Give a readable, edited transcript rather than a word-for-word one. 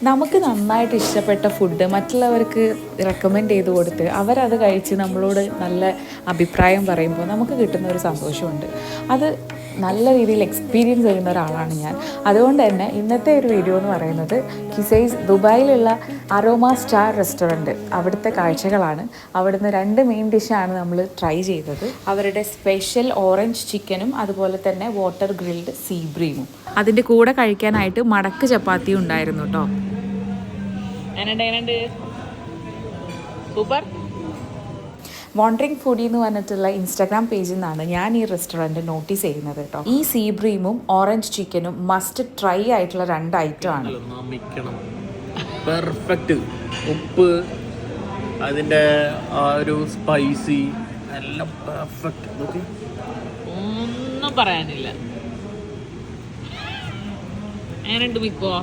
നമുക്ക് നന്നായിട്ട് ഇഷ്ടപ്പെട്ട ഫുഡ് മറ്റുള്ളവർക്ക് റെക്കമെൻഡ് ചെയ്ത് കൊടുത്ത് അവരത് കഴിച്ച് നമ്മളോട് നല്ല അഭിപ്രായം പറയുമ്പോൾ നമുക്ക് കിട്ടുന്ന ഒരു സന്തോഷമുണ്ട്. അത് നല്ല രീതിയിൽ എക്സ്പീരിയൻസ് ചെയ്യുന്ന ഒരാളാണ് ഞാൻ. അതുകൊണ്ട് തന്നെ ഇന്നത്തെ ഒരു വീഡിയോ എന്ന് പറയുന്നത് കിസൈസ് ദുബായിലുള്ള അരോമ സ്റ്റാർ റെസ്റ്റോറൻറ്റ് അവിടുത്തെ കാഴ്ചകളാണ്. അവിടുന്ന് 2 മെയിൻ ഡിഷാണ് നമ്മൾ ട്രൈ ചെയ്തത്. അവരുടെ സ്പെഷ്യൽ ഓറഞ്ച് ചിക്കനും അതുപോലെ തന്നെ വാട്ടർ ഗ്രിൽഡ് സീ ബ്രീമും. അതിൻ്റെ കൂടെ കഴിക്കാനായിട്ട് മടക്ക് ചപ്പാത്തിയും ഉണ്ടായിരുന്നു കേട്ടോ. സൂപ്പർ. വാണ്ടറിങ് ഫുഡി എന്ന് പറഞ്ഞിട്ടുള്ള ഇൻസ്റ്റാഗ്രാം പേജിൽ നിന്നാണ് ഞാൻ ഈ റെസ്റ്റോറൻറ്റ് നോട്ടീസ് ചെയ്യുന്നത് കേട്ടോ. ഈ സീ ബ്രീമും ഓറഞ്ച് ചിക്കനും മസ്റ്റ് ട്രൈ ആയിട്ടുള്ള 2 ഐറ്റം ആണ്. പെർഫെക്റ്റ്. ഉപ്പ്, അതിൻ്റെ ആ ഒരു സ്പൈസി എല്ലാം പെർഫെക്റ്റ്. ഒന്നും പറയാനില്ല. എങ്ങനെയുണ്ട് മിക്കോ?